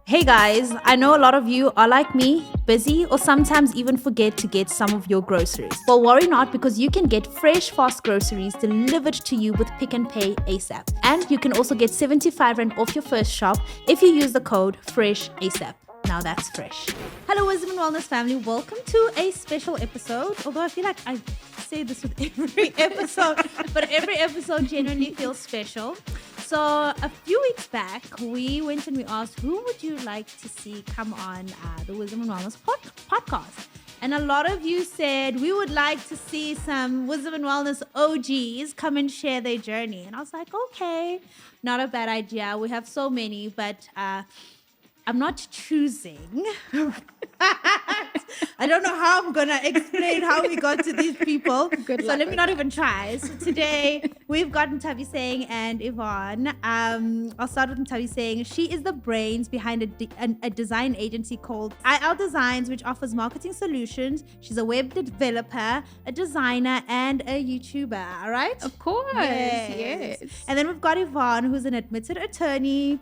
Hey guys, I know a lot of you are like me, busy, or sometimes even forget to get some of your groceries. Well, worry not, because you can get fresh, fast groceries delivered to you with Pick and Pay ASAP. And you can also get 75 Rand off your first shop if you use the code FRESH-ASAP. Now that's fresh. Hello, Wisdom and Wellness family. Welcome to a special episode. Although I feel like I say this with every episode, but every episode genuinely feels special. So a few weeks back, we went and we asked, who would you like to see come on the Wisdom and Wellness podcast? And a lot of you said, we would like to see some Wisdom and Wellness OGs come and share their journey. And I was like, okay, not a bad idea. We have so many, but I'm not choosing. I don't know how I'm going to explain how we got to these people. Let me not even try. So today, we've gotten Tabi saying and Yvonne. I'll start with Tabi saying she is the brains behind a design agency called IL Designs, which offers marketing solutions. She's a web developer, a designer, and a YouTuber, all right? Of course, yes. And then we've got Yvonne, who's an admitted attorney,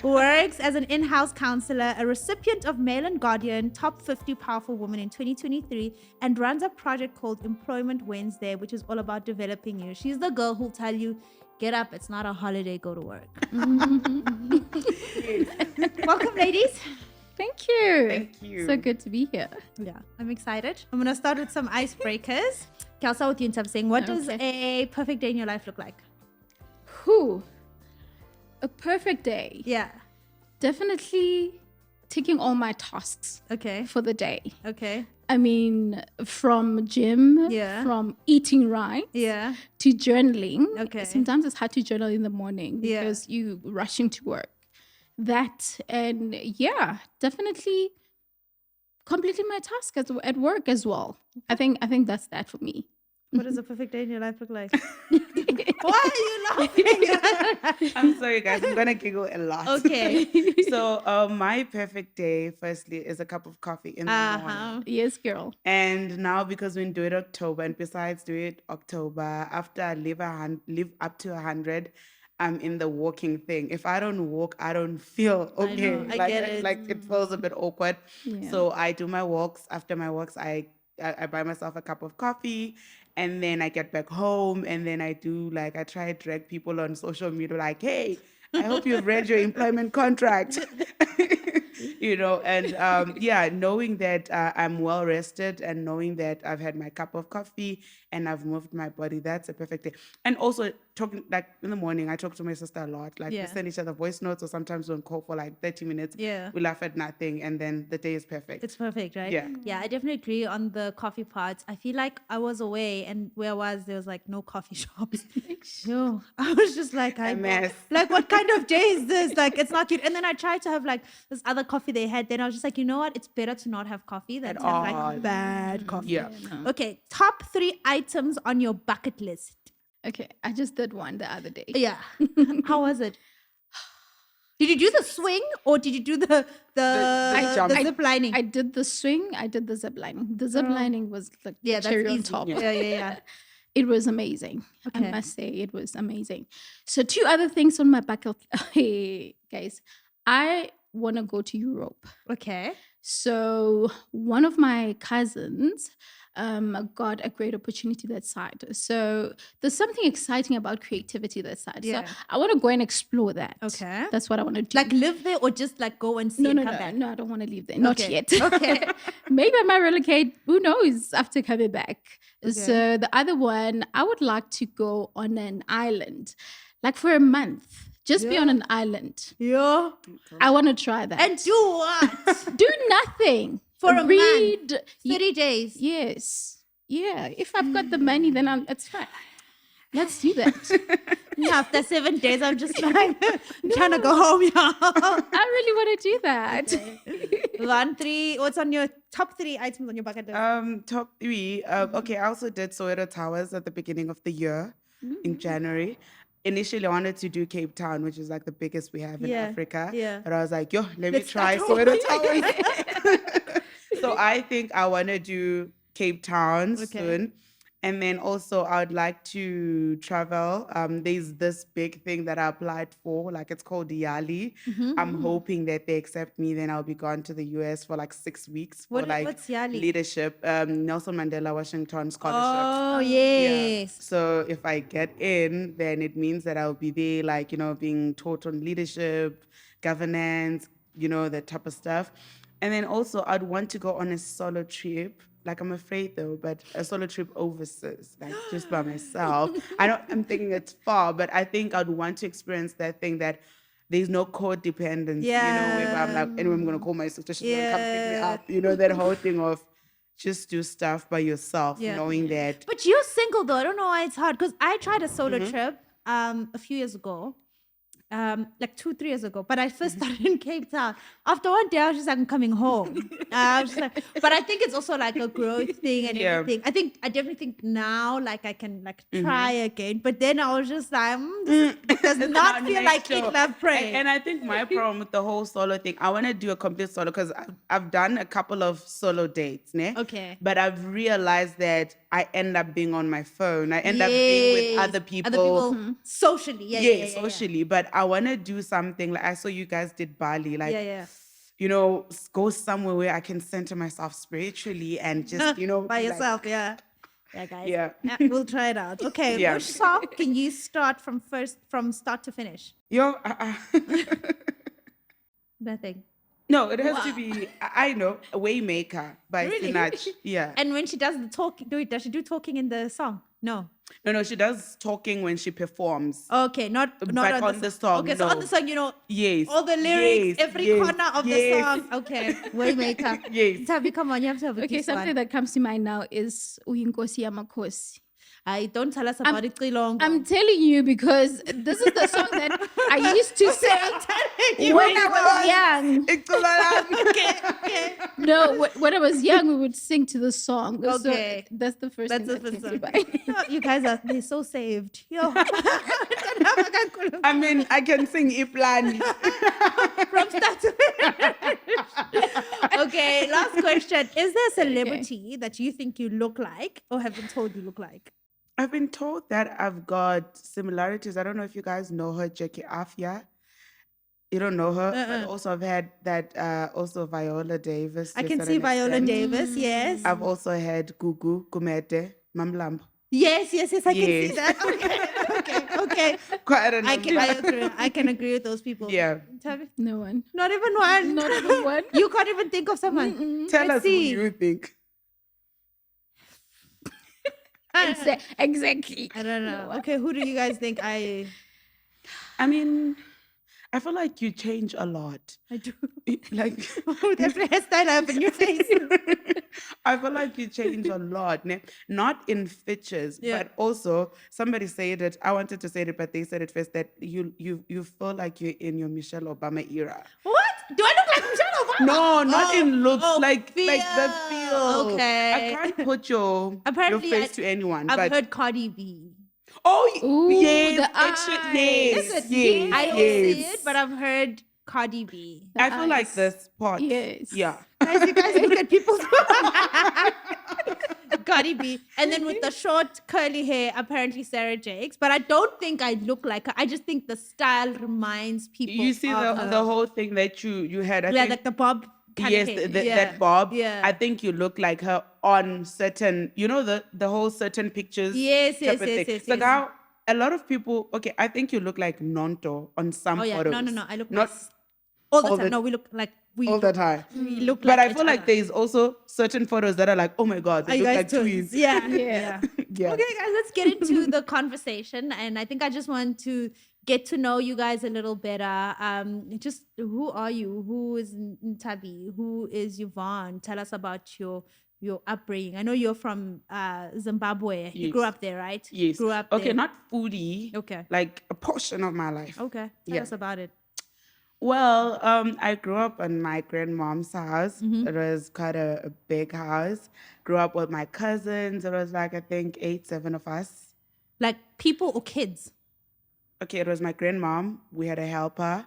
who works as an in-house counselor, a recipient of Mail and Guardian Top 50 Powerful Women in 2023, and runs a project called Employment Wednesday, which is all about developing you. She's the girl who'll tell you, get up, it's not a holiday, go to work. Welcome, ladies. Thank you. Thank you. So good to be here. Yeah, I'm excited. I'm going to start with some icebreakers. Okay, I'll start with you, Tab, saying, what does a perfect day in your life look like? A perfect day. Yeah. Definitely taking all my tasks for the day. Okay. I mean, from gym, from eating right, to journaling. Okay. Sometimes it's hard to journal in the morning because you rushing to work. That, and definitely completing my task at work as well. I think that's that for me. What does a perfect day in your life look like? Why are you laughing? I'm sorry, guys. I'm going to giggle a lot. Okay. So my perfect day, firstly, is a cup of coffee in the morning. Yes, girl. And now, because we do it October, and besides do it October, after I live up to 100, I'm in the walking thing. If I don't walk, I don't feel okay. I get it. Like it feels a bit awkward. Yeah. So I do my walks. After my walks, I buy myself a cup of coffee, and then I get back home, and then I try to drag people on social media like, hey, I hope you've read your employment contract. Knowing that I'm well rested and knowing that I've had my cup of coffee and I've moved my body, that's a perfect day. And also talking, like in the morning, I talk to my sister a lot. Like we send each other voice notes, or sometimes we'll call for like 30 minutes. Yeah. We laugh at nothing, and then the day is perfect. It's perfect, right? Yeah. Yeah, I definitely agree on the coffee part. I feel like I was away, and where I was, there was like no coffee shops. Yo, I was just like, mess. Like, what kind of day is this? Like, it's not cute. And then I tried to have like this other coffee they had. Then I was just like, you know what? It's better to not have coffee than to have like bad coffee. Yeah. Okay, top 3 items on your bucket list. Okay, I just did one the other day. Yeah. How was it? Did you do the swing, or did you do the jump? zip lining? I did the swing. I did the zip lining. The zip lining was like cherry on top. Yeah. It was amazing. Okay. I must say, it was amazing. So 2 other things on my bucket. Hey, guys, I want to go to Europe. Okay. So one of my cousins got a great opportunity that side. So there's something exciting about creativity that side. Yeah. So I want to go and explore that. Okay. That's what I want to do. Like live there, or just like go and see and come back? No, I don't want to leave there. Not Okay. yet. Okay. Maybe I might relocate. Who knows after coming back. Okay. So the other one, I would like to go on an island, like for a month. Just be on an island. Yeah. I want to try that. And do what? do nothing. For a Read. month. 30 days. Yes. Yeah. If I've got the money, then it's fine. Let's do that. Yeah, after 7 days, I'm just like, I'm trying to go home, y'all. I really want to do that. What's on your top 3 items on your bucket list? Top 3. Okay, I also did Soweto Towers at the beginning of the year in January. Initially, I wanted to do Cape Town, which is like the biggest we have in Africa. Yeah. But I was like, let me try Soweto Towers. So I think I want to do Cape Town soon. And then also, I would like to travel. There's this big thing that I applied for, like it's called Yali. I'm hoping that they accept me. Then I'll be gone to the US for like 6 weeks for What's Yali? leadership, Nelson Mandela Washington Scholarship. Oh, Yeah. yes. So if I get in, then it means that I'll be there, like, being taught on leadership, governance, that type of stuff. And then also, I'd want to go on a solo trip. Like, I'm afraid though, but a solo trip overseas, like just by myself. I'm thinking it's far, but I think I'd want to experience that thing that there's no codependence, where I'm like, anyway, I'm going to call my sister, she's going to come pick me up, that whole thing of just do stuff by yourself, knowing that. But you're single though. I don't know why it's hard, because I tried a solo trip a few years ago. Like 2-3 years ago, but I first started in Cape Town. After one day, I was just like, I'm coming home. I was just like, but I think it's also like a growth thing and everything. I definitely think now, like I can like try again. But then I was just like, it does not feel like eat, love, pray. And I think my problem with the whole solo thing, I want to do a complete solo because I've done a couple of solo dates, ne? Okay. But I've realized that I end up being on my phone. I end up being with other people. Socially, socially. But I want to do something like I saw you guys did Bali, like go somewhere where I can center myself spiritually and just by yourself, like, guys. Yeah. We'll try it out. Okay, which song can you start from start to finish? Nothing. No, it has to be, I know, Waymaker by Sinach. Yeah. And when she does the talking, does she do talking in the song? No. No, she does talking when she performs. Okay, not on the song. Okay, so on the song, yes, all the lyrics, every corner of the song. Okay, Waymaker. Yes. Tabi, come on, you have to have a Okay, something that comes to mind now is Uyinkosi Yamakosi. Don't tell us about it too long. I'm telling you because this is the song that I used to sing when I was young. Okay. No, when I was young, we would sing to the song. Okay. So that's the first thing that came to mind. You guys they're so saved. Yo. I mean, I can sing Iplan. From start to finish. Okay, last question. Is there a celebrity that you think you look like or have been told you look like? I've been told that I've got similarities. I don't know if you guys know her, Jackie Afia. You don't know her, but also I've had that, also Viola Davis. I can see Viola Davis, yes. I've also had Gugu Kumete Mamlambo. Yes, I can see that. Okay. Quite a number. I can agree with those people. Yeah. No one. Not even one. Not even one. You can't even think of someone. Tell us who you think. Exactly. I don't know. Okay, who do you guys think I mean, I feel like you change a lot. I do. Like, there's a hairstyle up in your face. I feel like you change a lot. Not in features, but also somebody said it. I wanted to say it, but they said it first that you feel like you're in your Michelle Obama era. What? Do I look like Michelle Obama? No, not in looks, like the feel. Okay. I can't put your face to anyone. I've heard Cardi B. Oh, yes. The eyes. Yes. I don't see it, but I've heard Cardi B. I feel like this part. Yes. Yeah. Guys, you guys look at people's Cardi B. And then with the short curly hair, apparently Sarah Jakes. But I don't think I look like her. I just think the style reminds people. You see the whole thing that you had. I think, like the bob. Yes, that bob. Yeah. I think you look like her on certain, the whole certain pictures. Yes. So now a lot of people, I think you look like Nonto on some photos. No. I look not all the time. No, we look like all the time. We look but like I feel like there's also certain photos that are like, oh my God, they look like twins. Yeah. Yeah. Okay, guys, let's get into the conversation. And I think I just want to get to know you guys a little better. Just who are you? Who is Tabi? Who is Yvonne? Tell us about your upbringing. I know you're from Zimbabwe. Yes. You grew up there, right? Yes. Grew up there. Okay, not fully. Okay. Like a portion of my life. Okay. Tell us about it. Well, I grew up in my grandmom's house. It was quite a big house. Grew up with my cousins. It was like, I think 7 of us. Like people or kids? Okay, it was my grandmom. We had a helper.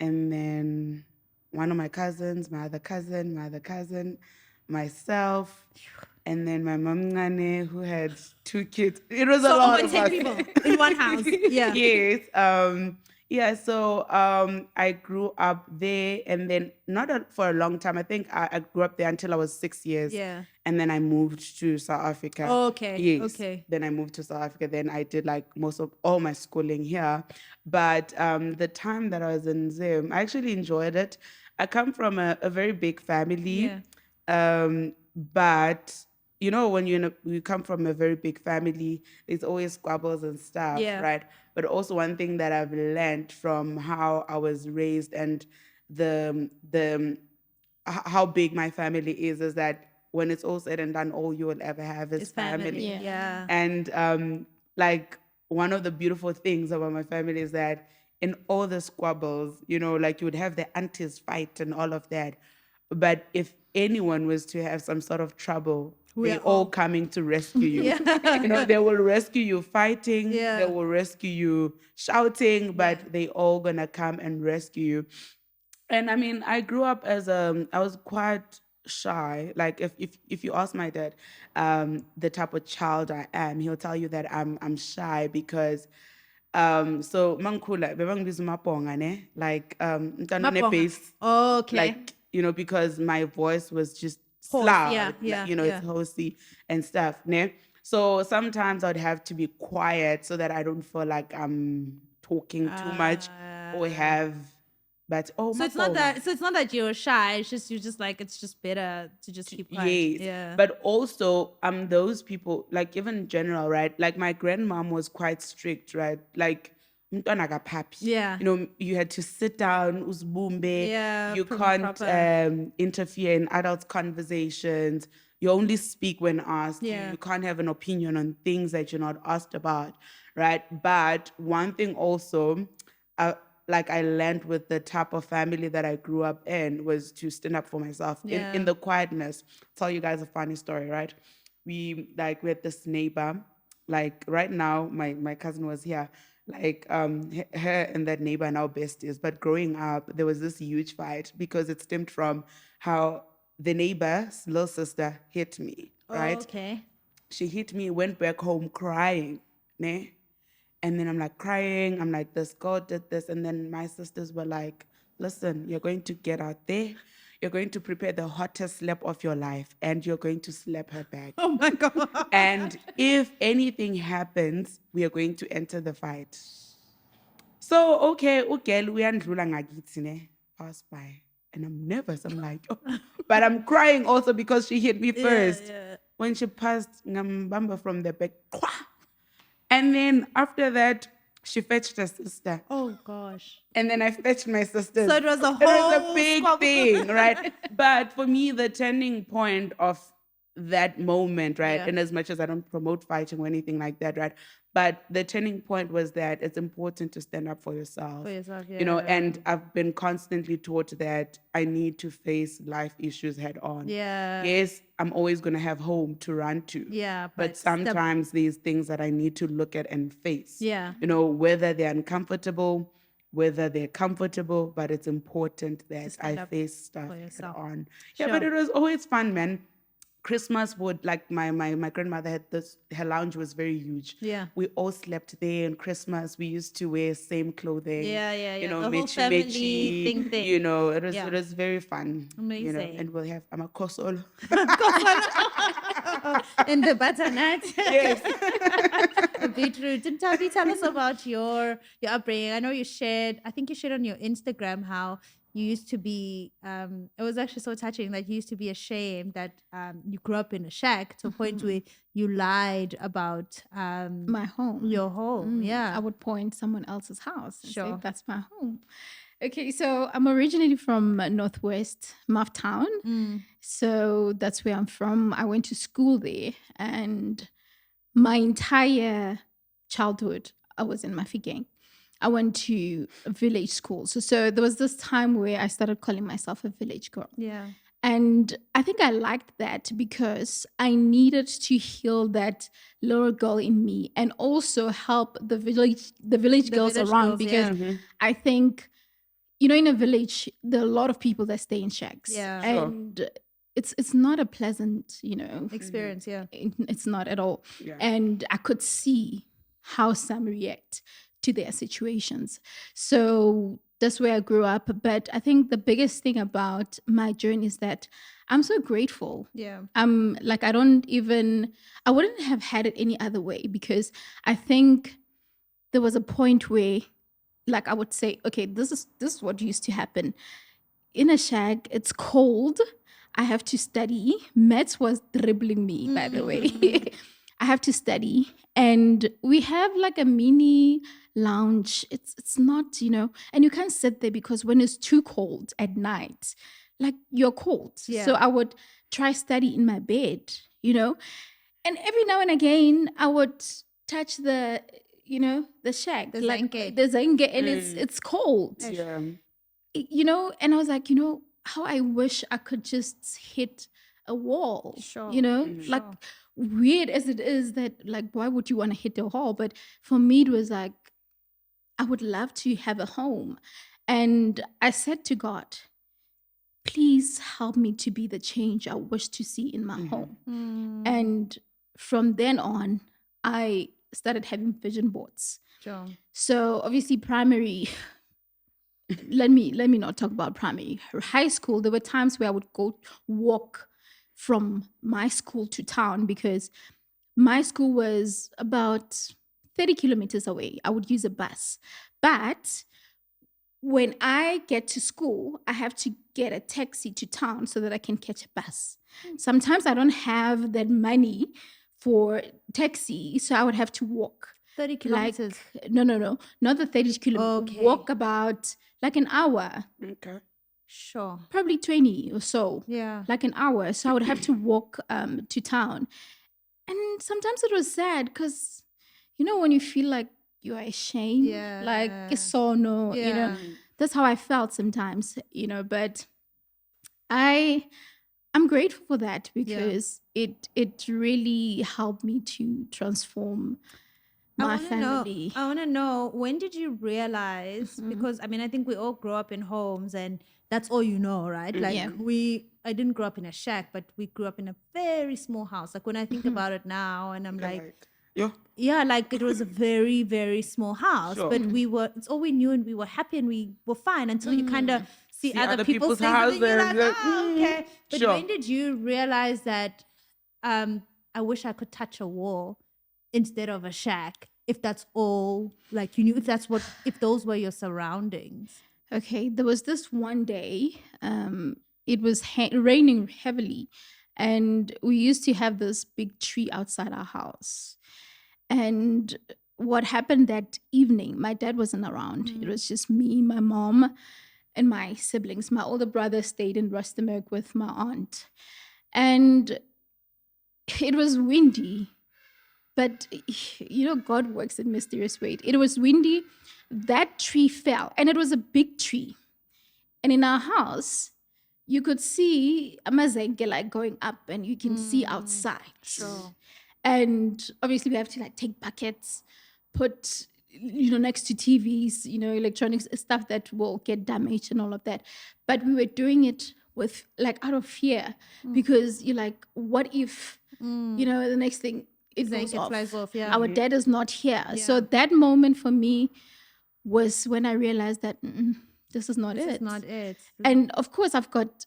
And then one of my cousins, my other cousin, myself. and then my mom Ngane, who had 2 kids. It was a So lot over of 10 us. people in one house. Yeah. Yes. Yeah. So I grew up there, and then for a long time. I think I grew up there until I was 6 years. Yeah. And then I moved to South Africa. Okay. Yes. Okay. Then I moved to South Africa. Then I did like most of all my schooling here. But the time that I was in Zim, I actually enjoyed it. I come from a very big family. But you know, when you come from a very big family, there's always squabbles and stuff, Yeah. right? But also one thing that I've learned from how I was raised and the how big my family is that when it's all said and done, all you will ever have is It's family. family. Yeah. And like one of the beautiful things about my family is that in all the squabbles, you know, like you would have the aunties fight and all of that. But if anyone was to have some sort of trouble, they're all coming to rescue you. You know, they will rescue you fighting, they will rescue you shouting, but they all gonna come and rescue you. And I mean, I grew up as I was quite shy. Like if you ask my dad, the type of child I am, he'll tell you that I'm shy because so mangkhula bebangibiza uMaponga ne, like mntwana Maponga. bass, Okay. like, you know, because my voice was just Hoarse, loud, yeah, like, yeah, you know, it's horsey and stuff ne. So sometimes I'd have to be quiet so that I don't feel like I'm talking too much or have. But So it's not that you're shy. It's just you're just like it's just better to just keep quiet. yes. Yeah. But also those people, like even in general, right? Like my grandmom was quite strict, right? Like umntwana akaphapi. Yeah. You know, you had to sit down, uzibumbe. Yeah, You proper. can't interfere in adults' conversations. You only speak when asked. Yeah. You can't have an opinion on things that you're not asked about, right? But one thing also, like I learned with the type of family that I grew up in was to stand up for myself in the quietness. I'll tell you guys a funny story, right? We had this neighbor, like right now, my cousin was here, like her and that neighbor are now besties. But growing up, there was this huge fight because it stemmed from how the neighbor's little sister hit me, right? Okay. She hit me, went back home crying, ne? And then I'm like crying. I'm like, this girl did this. And then my sisters were like, listen, you're going to get out there. You're going to prepare the hottest slap of your life and you're going to slap her back. Oh my God. And if anything happens, we are going to enter the fight. So, okay, uyandlula ngakithi ne, pass by. And I'm nervous. I'm like, oh. But I'm crying also because she hit me first. Yeah. When she passed, ngambamba from the back. And then after that, she fetched her sister. Oh gosh. And then I fetched my sister. So it was a It was whole a big squabble. thing, right? But for me, the turning point of that moment, right? Yeah. And as much as I don't promote fighting or anything like that, right? But the turning point was that it's important to stand up for yourself. For yourself, You know, yeah. and I've been constantly taught that I need to face life issues head on. Yeah. Yes, I'm always going to have home to run to. Yeah, But but sometimes these things that I need to look at and face. Yeah. You know, whether they're uncomfortable, whether they're comfortable, but it's important that stand I up face stuff for head yourself. on. Yeah, Sure. but it was always fun, man. Christmas would, like my grandmother had this, her lounge was very huge. Yeah. We all slept there on Christmas. We used to wear same clothing. Yeah. You know, The whole mechi family mechi, thing. you know, it Yeah. was very fun. You know, Amazing. and we'll have amakosolo. In the butternut. Yes. Beetroot. Didn't Tabi tell us about your upbringing? I know you shared, I think you shared on your Instagram how you used to be, it was actually so touching that you used to be ashamed that you grew up in a shack to a point where you lied about My home. your home. Yeah. I would point someone else's house and say, Sure. that's my home. Okay, so I'm originally from Northwest Mufftown. So that's where I'm from. I went to school there, and my entire childhood, I was in Mafikeng. I went to a village school. So there was this time where I started calling myself a village girl. Yeah. And I think I liked that because I needed to heal that little girl in me and also help the village girls village around, girls, because yeah. I think, you know, in a village, there are a lot of people that stay in shacks. Yeah. Sure. And it's not a pleasant, Experience, yeah. it's not at all. Yeah. And I could see how some react to their situations. So that's where I grew up. But I think the biggest thing about my journey is that I'm so grateful. Yeah. I'm like, I wouldn't have had it any other way, because I think there was a point where, like, I would say, okay, this is what used to happen. In a shack, it's cold. I have to study. Maths was dribbling me, by the way. I have to study. And we have like a mini lounge. It's not, and you can't sit there because when it's too cold at night, like you're cold. Yeah. So I would try study in my bed, and every now and again I would touch the shack, The like Zenke. the Zenke, and it's cold. Yeah. And I was like, how I wish I could just hit a wall. Sure. Like, weird as it is that, like, why would you want to hit a wall? But for me, it was like, I would love to have a home. And I said to God, please help me to be the change I wish to see in my home. And from then on, I started having vision boards. Sure. So obviously primary, let me not talk about primary. High school, there were times where I would go walk from my school to town, because my school was about 30 kilometers away. I would use a bus. But when I get to school, I have to get a taxi to town so that I can catch a bus. Sometimes I don't have that money for taxi, so I would have to walk. 30 kilometers. No, not the 30 kilometers. Okay. Walk about like an hour, Okay. Sure. probably 20 or so. Yeah. Like an hour. So I would have to walk to town. And sometimes it was sad because, when you feel like you are ashamed, Yeah. like sono, Yeah. that's how I felt sometimes, but I'm grateful for that, because it really helped me to transform my family. I want to know, when did you realize, because I think we all grow up in homes and that's all right? Like Yeah. I didn't grow up in a shack, but we grew up in a very small house. Like when I think about it now, and I'm like, yeah. like it was a very, very small house, Sure. but it's all we knew, and we were happy and we were fine until you kind of see other people's things, and then you're like, houses, oh, okay. But Sure. when did you realize that I wish I could touch a wall instead of a shack, if that's all, like, you knew, if those were your surroundings? Okay, there was this one day, it was raining heavily, and we used to have this big tree outside our house. And what happened that evening, my dad wasn't around. It was just me, my mom, and my siblings. My older brother stayed in Rustenburg with my aunt. And it was windy. But, God works in mysterious ways. It was windy. That tree fell, and it was a big tree. And in our house, you could see a mazenke like going up, and you can see outside. Sure. And obviously we have to like take buckets, put, next to TVs, electronics, stuff that will get damaged and all of that. But we were doing it with like out of fear, because you're like, what if, the next thing it goes off. Flies off, yeah. Our dad is not here. So that moment for me was when I realized that this is not it. This is not it. And of course, I've got,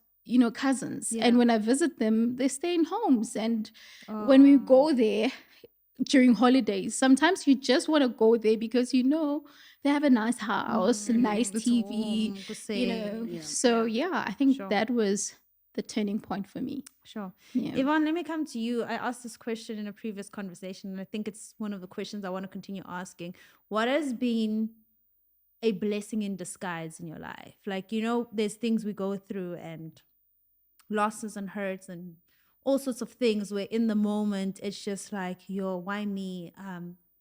cousins. And when I visit them, they stay in homes. And when we go there during holidays, sometimes you just want to go there because, they have a nice house, a nice It's TV, warm, good So, I think that was the turning point for me. Sure. Yeah. Yvonne, let me come to you. I asked this question in a previous conversation, and I think it's one of the questions I want to continue asking. What has been a blessing in disguise in your life? Like, there's things we go through, and losses and hurts and all sorts of things where in the moment it's just like, why me?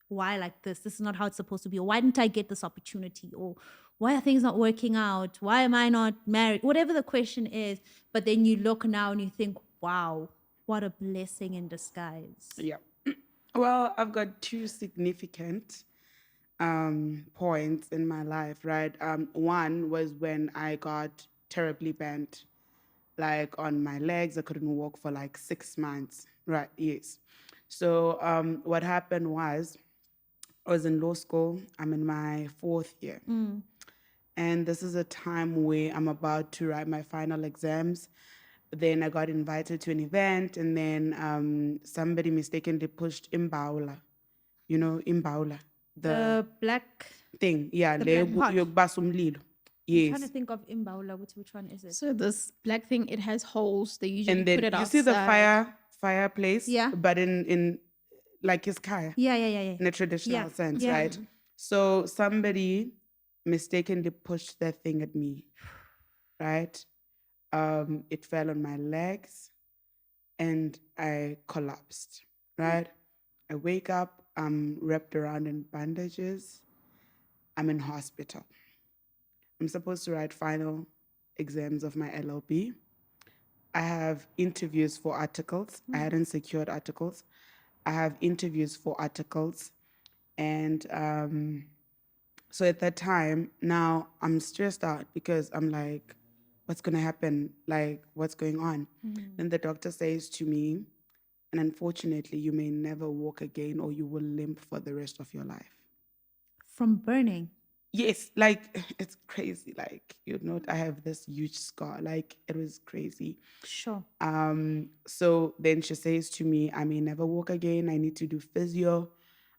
Why like this? This is not how it's supposed to be. Or why didn't I get this opportunity? Or why are things not working out? Why am I not married? Whatever the question is. But then you look now and you think, wow, what a blessing in disguise. Yeah. Well, I've got two significant points in my life, right? One was when I got terribly bent. like on my legs. I couldn't walk for like 6 months. Right, yes. So what happened was I was in law school. I'm in my 4th year. And this is a time where I'm about to write my final exams. Then I got invited to an event, and then somebody mistakenly pushed Imbaula. You know, Imbaula, the black thing. Yeah, the black pot. yokubasa umlilo. I'm trying to Yes. think of Imbaula. Which one is it? So this black thing, it has holes. They usually And then put it you outside. see the fireplace, Yeah. but in like his kaya, Yeah. in a traditional Yeah. sense, Yeah. right? So somebody mistakenly pushed that thing at me, right? It fell on my legs and I collapsed, right? I wake up, I'm wrapped around in bandages. I'm in hospital. I'm supposed to write final exams of my LLB. I have interviews for articles. I hadn't secured articles. I have interviews for articles. And so at that time, now I'm stressed out because I'm like, what's going to happen? Like, what's going on? Then the doctor says to me, and unfortunately, you may never walk again or you will limp for the rest of your life. From burning. Yes, like it's crazy. Like, I have this huge scar. Like, it was crazy. Sure. So then she says to me, I may never walk again. I need to do physio.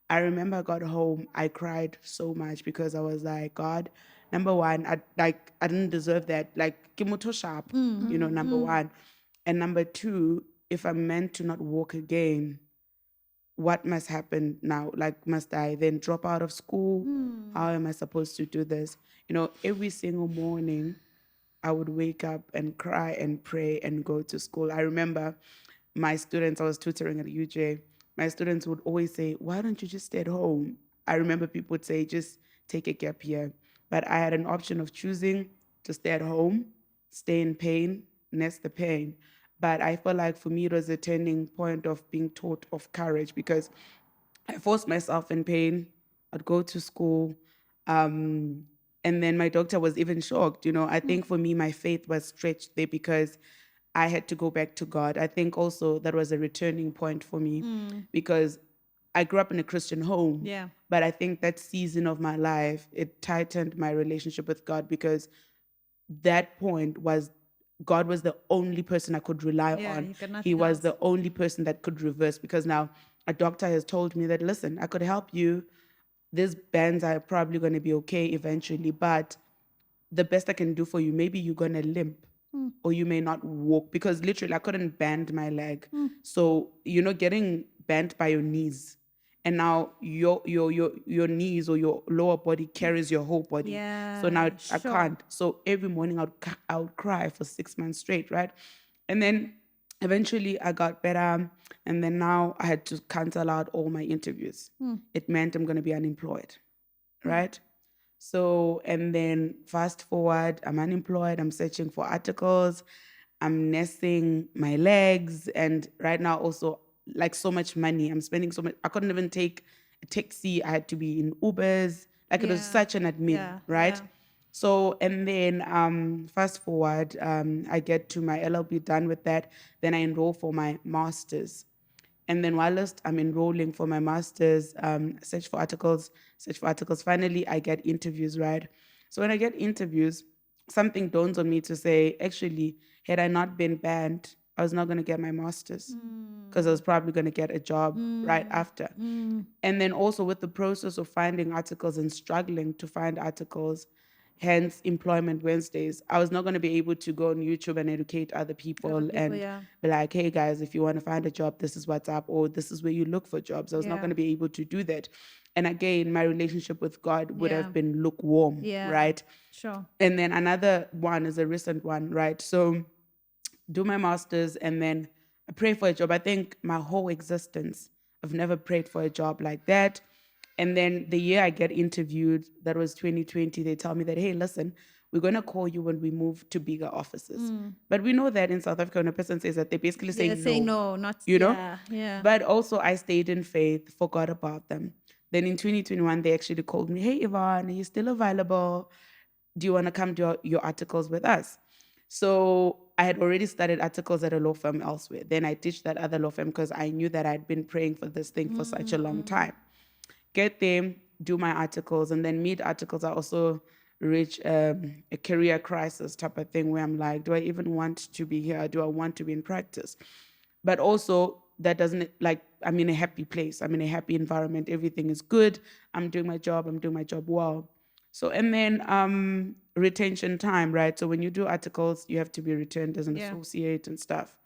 I remember I got home, I cried so much because I was like, God, number one, I didn't deserve that. Like, kimoto sharp, number one. And number two, if I'm meant to not walk again, what must happen now? Like, must I then drop out of school? How am I supposed to do this? Every single morning, I would wake up and cry and pray and go to school. I remember my students, I was tutoring at UJ, my students would always say, why don't you just stay at home? I remember people would say, just take a gap year. But I had an option of choosing to stay at home, stay in pain, nest the pain. But I felt like for me, it was a turning point of being taught of courage because I forced myself in pain. I'd go to school. And then my doctor was even shocked. I think for me, my faith was stretched there because I had to go back to God. I think also that was a returning point for me because I grew up in a Christian home. Yeah. But I think that season of my life, it tightened my relationship with God because that point was God was the only person I could rely on. you got nothing He was else. the only person that could reverse because now a doctor has told me that, listen, I could help you. These bands are probably going to be okay eventually, but the best I can do for you, maybe you're going to limp or you may not walk because literally I couldn't bend my leg. So, getting bent by your knees and now your knees or your lower body carries your whole body. Yeah, So now I sure. can't. So every morning I would cry for 6 months straight, right? And then eventually I got better. And then now I had to cancel out all my interviews. It meant I'm going to be unemployed, right? So, and then fast forward, I'm unemployed, I'm searching for articles, I'm nesting my legs, and right now also like so much money. I'm spending so much. I couldn't even take a taxi. I had to be in Ubers. Like it was such an admin, right? yeah. So, and then fast forward, I get to my LLB done with that. Then I enroll for my master's. And then whilst I'm enrolling for my master's, search for articles. Finally, I get interviews, right? So when I get interviews, something dawns on me to say, actually, had I not been banned, I was not going to get my master's because I was probably going to get a job right after. And then also with the process of finding articles and struggling to find articles, hence Employment Wednesdays, I was not going to be able to go on YouTube and educate other people and be like, hey guys, if you want to find a job, this is what's up, or this is where you look for jobs. I was not going to be able to do that. And again, my relationship with God would have been lukewarm, right? Sure. And then another one is a recent one, right? So do my master's and then I pray for a job. I think my whole existence, I've never prayed for a job like that. And then the year I get interviewed, that was 2020, they tell me that, hey, listen, we're going to call you when we move to bigger offices. But we know that in South Africa, when a person says that, they're basically saying no. Not, you know? Yeah. But also I stayed in faith, forgot about them. Then in 2021, they actually called me, hey, Yvonne, are you still available? Do you want to come do your articles with us? So I had already studied articles at a law firm elsewhere. Then I ditched that other law firm because I knew that I'd been praying for this thing for such a long time. Get there, do my articles, and then mid articles, I also reach a career crisis type of thing where I'm like, do I even want to be here? Do I want to be in practice? But also, that doesn't, like, I'm in a happy place. I'm in a happy environment. Everything is good. I'm doing my job well. So, and then retention time, right? So when you do articles, you have to be returned as an associate and stuff.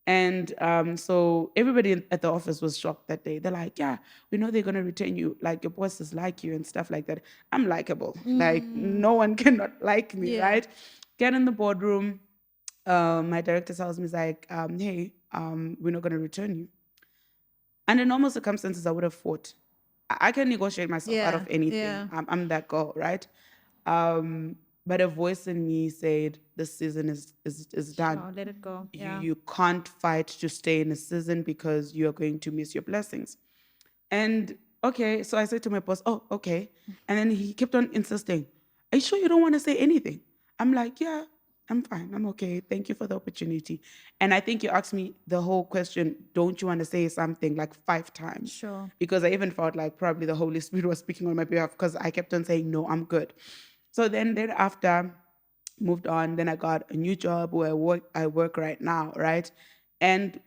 And so everybody at the office was shocked that day. They're like, yeah, we know they're going to retain you. Like, your bosses like you and stuff like that. I'm likable. Like, no one cannot like me, right? Get in the boardroom. My director tells me, he's like, hey, we're not going to return you. Under normal circumstances, I would have fought. I can negotiate myself out of anything. Yeah. I'm that girl, right? But a voice in me said, this season is done. Sure, let it go. Yeah. You can't fight to stay in a season because you're going to miss your blessings. And okay, so I said to my boss, oh, okay. And then he kept on insisting, are you sure you don't want to say anything? I'm like, yeah, I'm fine. I'm okay. Thank you for the opportunity. And I think you asked me the whole question, don't you want to say something, like 5 times? Sure. Because I even felt like probably the Holy Spirit was speaking on my behalf because I kept on saying, no, I'm good. So then after, moved on. Then I got a new job where I work right now, right? And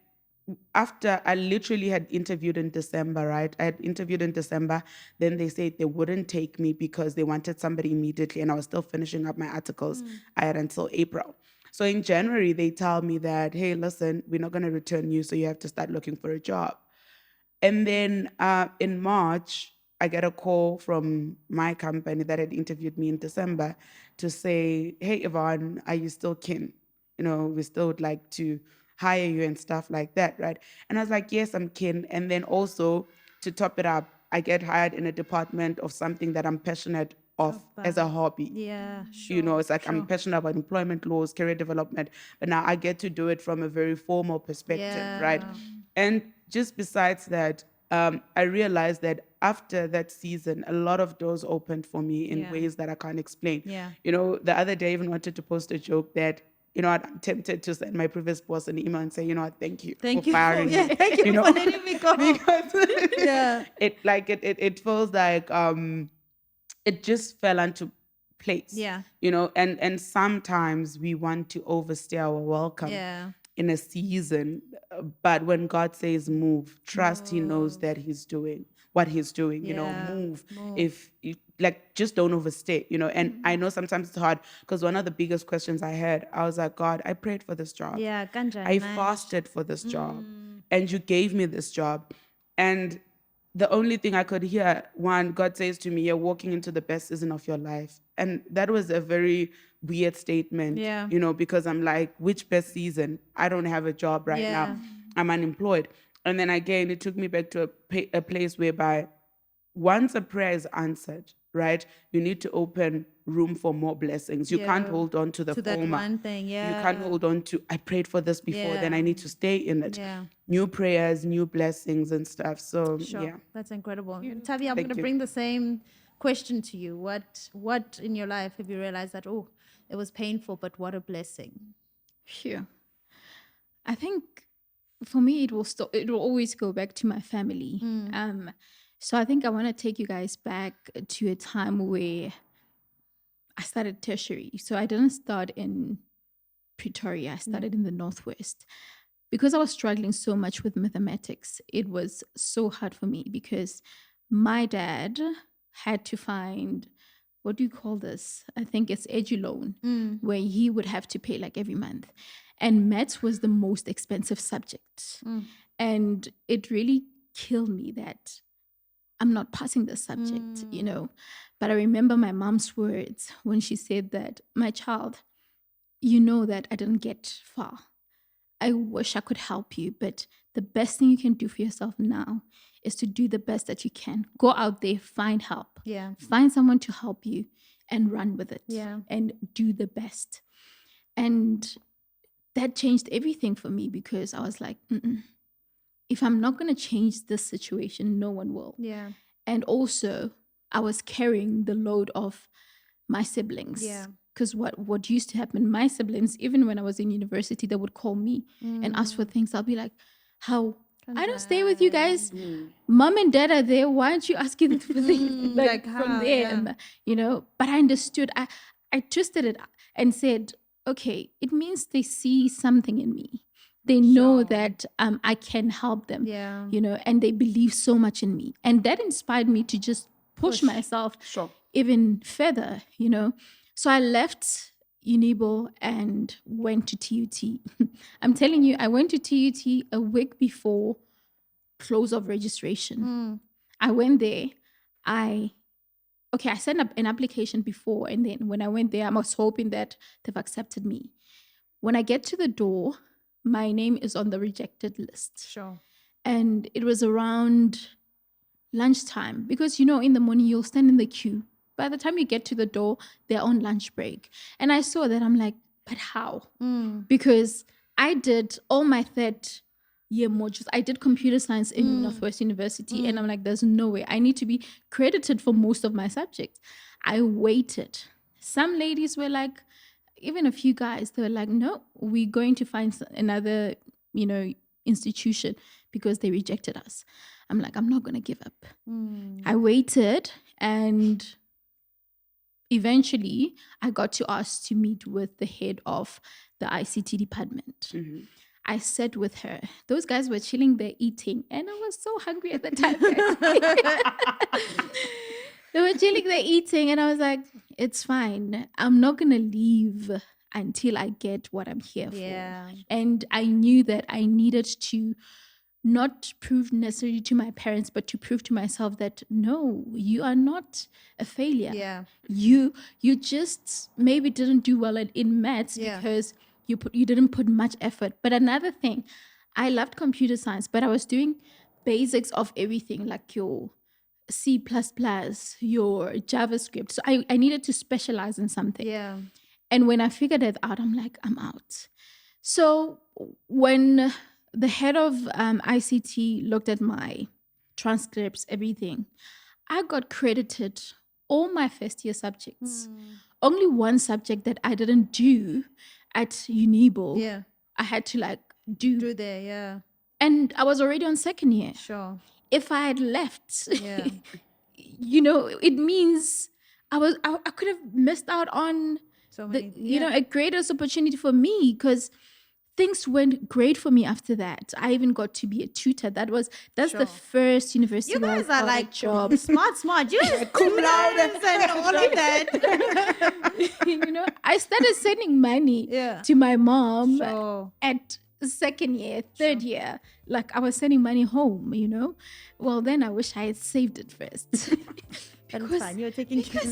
after I literally had interviewed in December, right? I had interviewed in December. Then they said they wouldn't take me because they wanted somebody immediately, and I was still finishing up my articles. I had until April. So in January, they tell me that, hey, listen, we're not going to return you, so you have to start looking for a job. And then in March, I get a call from my company that had interviewed me in December to say, hey, Yvonne, are you still keen? You know, we still would like to hire you and stuff like that, right? And I was like, yes, I'm keen. And then also, to top it up, I get hired in a department of something that I'm passionate of as a hobby. Yeah, sure. You know, it's like I'm passionate about employment laws, career development, but now I get to do it from a very formal perspective, right? And just besides that, I realized that after that season, a lot of doors opened for me in ways that I can't explain. Yeah. You know, the other day I even wanted to post a joke that, you know, I'm tempted to send my previous boss an email and say, you know what, thank you for firing me. Thank you for letting me go. Because Yeah. it feels like it just fell into place. Yeah. You know, and sometimes we want to overstay our welcome in a season, but when God says move, trust He knows that He's doing what He's doing. You know, move. If you, like, just don't overstay, you know. And I know sometimes it's hard because one of the biggest questions I had, I was like, God, I prayed for this job. Yeah, ganja, I man. fasted for this job, and you gave me this job. And the only thing I could hear, one, God says to me, you're walking into the best season of your life. And that was a very weird statement, you know, because I'm like, which best season? I don't have a job right now. I'm unemployed. And then again, it took me back to a place whereby once a prayer is answered, right, you need to open room for more blessings. You can't hold on to the that former. one thing. You can't hold on to, I prayed for this before, then I need to stay in it. New prayers, new blessings and stuff. So, yeah. That's incredible. Tabi, I'm going to bring the same question to you. What in your life have you realized that, oh, it was painful, but what a blessing? Phew. I think for me, it will always go back to my family. So I think I want to take you guys back to a time where I started tertiary. So I didn't start in Pretoria. I started in the Northwest. Because I was struggling so much with mathematics, it was so hard for me because my dad had to find, what do you call this? I think it's EduLoan, where he would have to pay like every month. And maths was the most expensive subject. And it really killed me that I'm not passing this subject, you know. But I remember my mom's words when she said that, my child, you know that I didn't get far. I wish I could help you, but the best thing you can do for yourself now is to do the best that you can. Go out there, find help. Yeah. Find someone to help you and run with it. Yeah. And do the best. And that changed everything for me because I was like, if I'm not going to change this situation, no one will. Yeah. And also, I was carrying the load of my siblings. Yeah. Because what used to happen, my siblings, even when I was in university, they would call me and ask for things. I'll be like, how? I don't stay with you guys. Mom and dad are there. Why aren't you asking for things from them? But I understood. I twisted it and said, okay, it means they see something in me. They know that I can help them, and they believe so much in me. And that inspired me to just push myself even further, So I left Unibo and went to TUT. I'm telling you, I went to TUT a week before close of registration. I went there. I sent up an application before, and then when I went there, I was hoping that they've accepted me. When I get to the door, my name is on the rejected list. Sure. And it was around lunchtime because, in the morning you'll stand in the queue. By the time you get to the door, they're on lunch break. And I saw that. I'm like, but how? Because I did all my third year modules. I did computer science in Northwest University. And I'm like, there's no way. I need to be credited for most of my subjects. I waited. Some ladies were like, even a few guys, they were like, no, we're going to find another, institution because they rejected us. I'm like, I'm not going to give up. I waited, and eventually I got to ask to meet with the head of the ICT department. I sat with her. Those guys were chilling there eating, and I was so hungry at the time. They were chilling there eating, and I was like, it's fine. I'm not going to leave until I get what I'm here for. And I knew that I needed to not prove necessarily to my parents, but to prove to myself that, no, you are not a failure. You just maybe didn't do well in maths because you didn't put much effort. But another thing, I loved computer science, but I was doing basics of everything, like your C++, your JavaScript. So I needed to specialize in something. And when I figured it out, I'm like, I'm out. So when the head of ICT looked at my transcripts, everything, I got credited all my first year subjects. Only one subject that I didn't do at Unibo, I had to do there, and I was already on second year. Sure. If I had left, it means I could have missed out on So many, a greatest opportunity for me, because things went great for me after that. I even got to be a tutor. That's the first university. You guys are like job. smart. You cum laude and all of that. I started sending money to my mom at second year, third year. Like, I was sending money home, Well, then I wish I had saved it first. But it's fine. You're taking care.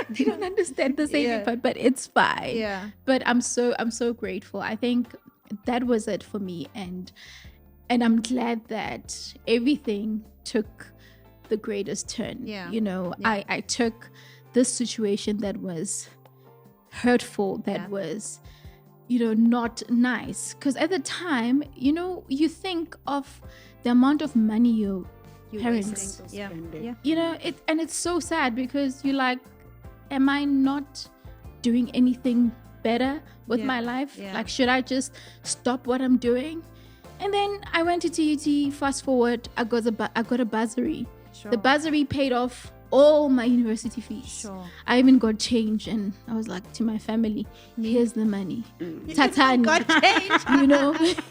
They don't understand the saving part, but it's fine. But I'm so grateful. I think that was it for me, and I'm glad that everything took the greatest turn. I took this situation that was hurtful, that was not nice, because at the time, you think of the amount of money your parents, and it's so sad, because you're like, am I not doing anything better with my life? Like, should I just stop what I'm doing? And then I went to TUT. Fast forward, I got a bursary. The bursary paid off all my university fees. I even got change, and I was like to my family, here's the money. Tatani. Got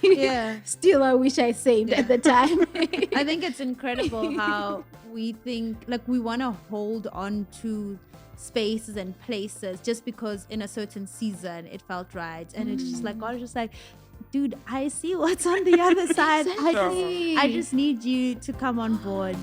change. Still, I wish I saved at the time. I think it's incredible how we think, like, we want to hold on to spaces and places just because in a certain season it felt right. And it's just like, God is just like, dude, I see what's on the other side. I just need you to come on board.